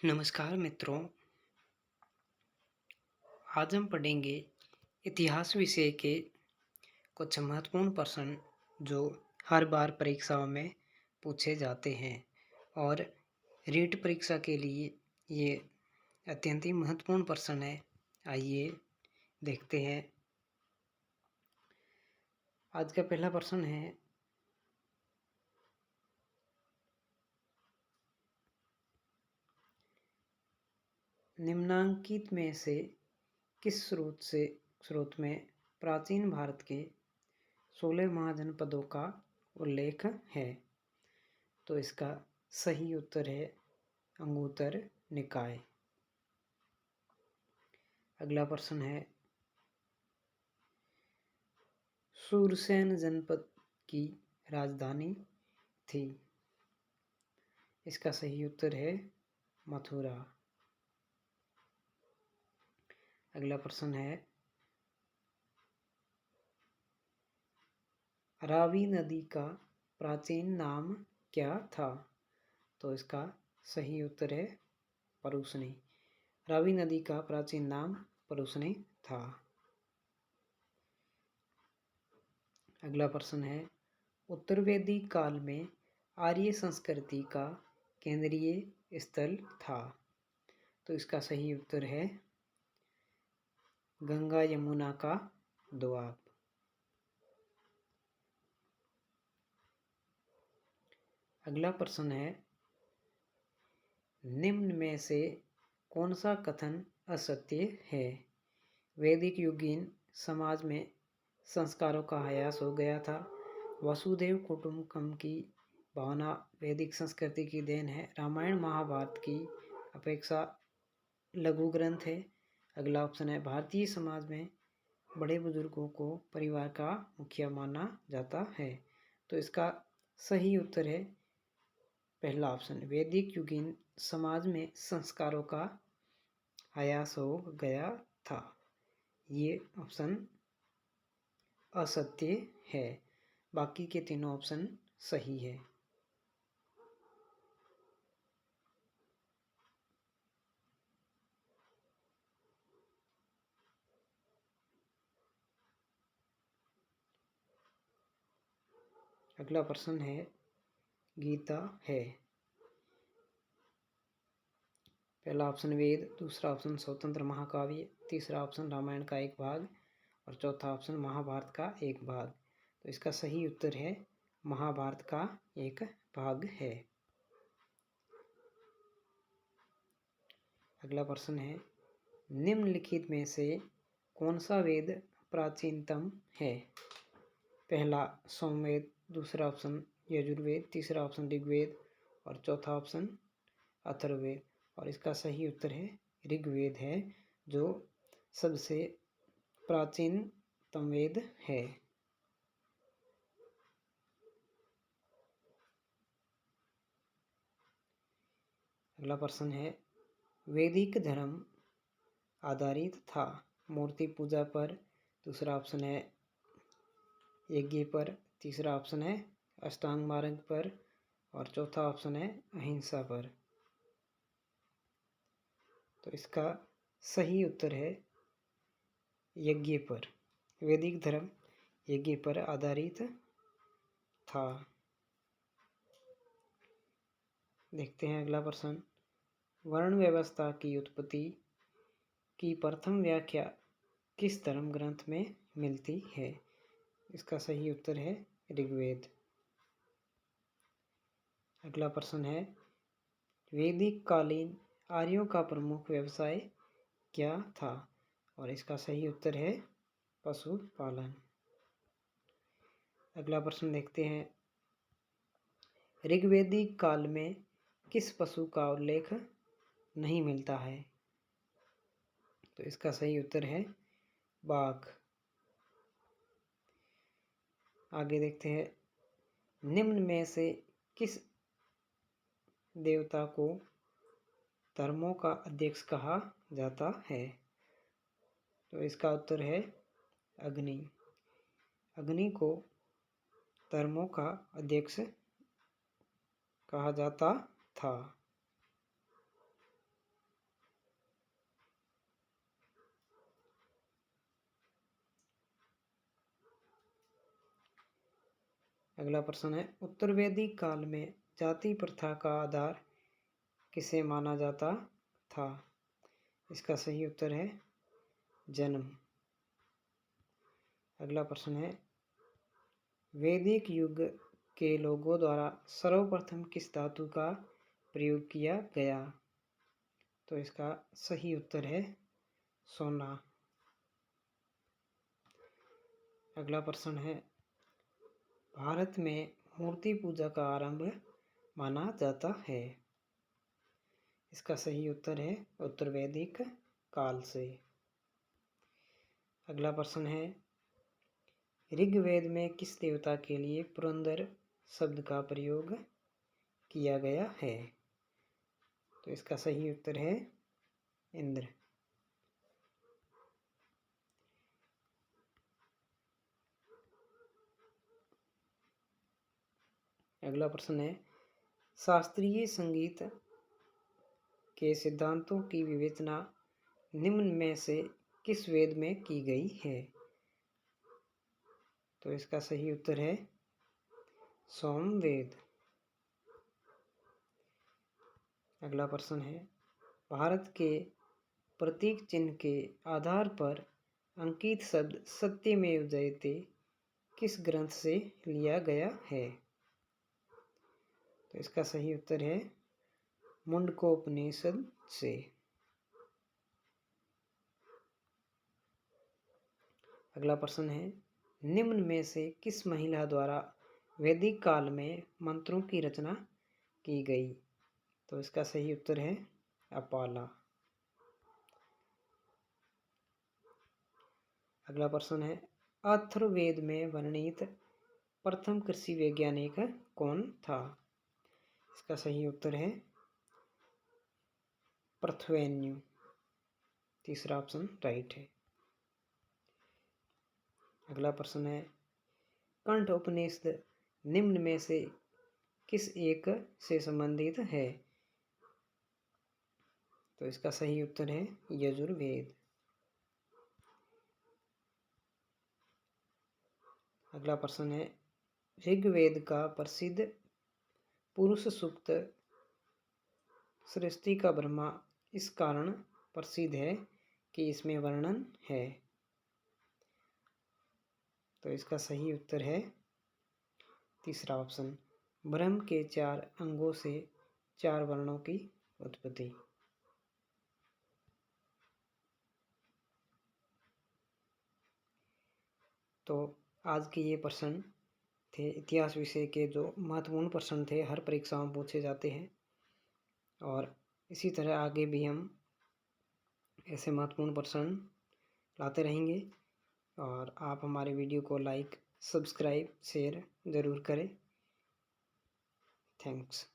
नमस्कार मित्रों। आज हम पढ़ेंगे इतिहास विषय के कुछ महत्वपूर्ण प्रश्न जो हर बार परीक्षाओं में पूछे जाते हैं और रीट परीक्षा के लिए ये अत्यंत ही महत्वपूर्ण प्रश्न है। आइए देखते हैं। आज का पहला प्रश्न है, निम्नांकित में से किस स्रोत में प्राचीन भारत के 16 महाजनपदों का उल्लेख है? तो इसका सही उत्तर है अंगुत्तर निकाय। अगला प्रश्न है, सूरसेन जनपद की राजधानी थी? इसका सही उत्तर है मथुरा। अगला प्रश्न है, रावी नदी का प्राचीन नाम क्या था? तो इसका सही उत्तर है परूसनी। रावी नदी का प्राचीन नाम परूसनी था। अगला प्रश्न है, उत्तर वैदिक काल में आर्य संस्कृति का केंद्रीय स्थल था? तो इसका सही उत्तर है गंगा यमुना का दोआब। अगला प्रश्न है, निम्न में से कौन सा कथन असत्य है? वैदिक युगीन समाज में संस्कारों का ह्रास हो गया था। वसुधैव कुटुंबकम की भावना वैदिक संस्कृति की देन है। रामायण महाभारत की अपेक्षा लघु ग्रंथ है। अगला ऑप्शन है, भारतीय समाज में बड़े बुजुर्गों को परिवार का मुखिया माना जाता है। तो इसका सही उत्तर है पहला ऑप्शन, वैदिक युगीन समाज में संस्कारों का ह्रास हो गया था। ये ऑप्शन असत्य है। बाकी के तीनों ऑप्शन सही है। अगला प्रश्न है, गीता है? पहला ऑप्शन वेद, दूसरा ऑप्शन स्वतंत्र महाकाव्य, तीसरा ऑप्शन रामायण का एक भाग और चौथा ऑप्शन महाभारत का एक भाग। तो इसका सही उत्तर है महाभारत का एक भाग है। अगला प्रश्न है, निम्नलिखित में से कौन सा वेद प्राचीनतम है? पहला सोमवेद, दूसरा ऑप्शन यजुर्वेद, तीसरा ऑप्शन ऋग्वेद और चौथा ऑप्शन अथर्ववेद। और इसका सही उत्तर है ऋग्वेद है, जो सबसे प्राचीनतम वेद है। अगला प्रश्न है, वैदिक धर्म आधारित था मूर्ति पूजा पर, दूसरा ऑप्शन है यज्ञ पर, तीसरा ऑप्शन है अष्टांग मार्ग पर और चौथा ऑप्शन है अहिंसा पर। तो इसका सही उत्तर है यज्ञ पर। वैदिक धर्म यज्ञ पर आधारित था। देखते हैं अगला प्रश्न, वर्ण व्यवस्था की उत्पत्ति की प्रथम व्याख्या किस धर्म ग्रंथ में मिलती है? इसका सही उत्तर है ऋग्वेद। अगला प्रश्न है, वैदिक कालीन आर्यों का प्रमुख व्यवसाय क्या था? और इसका सही उत्तर है पशुपालन। अगला प्रश्न देखते हैं, ऋग्वैदिक काल में किस पशु का उल्लेख नहीं मिलता है? तो इसका सही उत्तर है बाघ। आगे देखते हैं, निम्न में से किस देवता को धर्मों का अध्यक्ष कहा जाता है? तो इसका उत्तर है अग्नि। अग्नि को धर्मों का अध्यक्ष कहा जाता था। अगला प्रश्न है, उत्तर वैदिक काल में जाति प्रथा का आधार किसे माना जाता था? इसका सही उत्तर है जन्म। अगला प्रश्न है, वैदिक युग के लोगों द्वारा सर्वप्रथम किस धातु का प्रयोग किया गया? तो इसका सही उत्तर है सोना। अगला प्रश्न है, भारत में मूर्ति पूजा का आरंभ माना जाता है? इसका सही उत्तर है उत्तर वैदिक काल से। अगला प्रश्न है, ऋग्वेद में किस देवता के लिए पुरंदर शब्द का प्रयोग किया गया है? तो इसका सही उत्तर है इंद्र। अगला प्रश्न है, शास्त्रीय संगीत के सिद्धांतों की विवेचना निम्न में से किस वेद में की गई है? तो इसका सही उत्तर है सोमवेद। अगला प्रश्न है, भारत के प्रतीक चिन्ह के आधार पर अंकित शब्द सत्यमेव जयते किस ग्रंथ से लिया गया है? तो इसका सही उत्तर है मुंडकोपनिषद से। अगला प्रश्न है, निम्न में से किस महिला द्वारा वैदिक काल में मंत्रों की रचना की गई? तो इसका सही उत्तर है अपाला। अगला प्रश्न है, अथर्ववेद में वर्णित प्रथम कृषि वैज्ञानिक कौन था? इसका सही उत्तर है पृथ्वेन्यु। तीसरा ऑप्शन राइट है। अगला प्रश्न है, कंठ उपनिषद निम्न में से किस एक से संबंधित है? तो इसका सही उत्तर है यजुर्वेद। अगला प्रश्न है, ऋग्वेद का प्रसिद्ध पुरुष सूक्त सृष्टि का ब्रह्मा इस कारण प्रसिद्ध है कि इसमें वर्णन है। तो इसका सही उत्तर है तीसरा ऑप्शन, ब्रह्म के 4 अंगों से 4 वर्णों की उत्पत्ति। तो आज के ये प्रश्न थे इतिहास विषय के, जो महत्वपूर्ण प्रश्न थे, हर परीक्षाओं में पूछे जाते हैं। और इसी तरह आगे भी हम ऐसे महत्वपूर्ण प्रश्न लाते रहेंगे। और आप हमारे वीडियो को लाइक, सब्सक्राइब, शेयर ज़रूर करें। थैंक्स।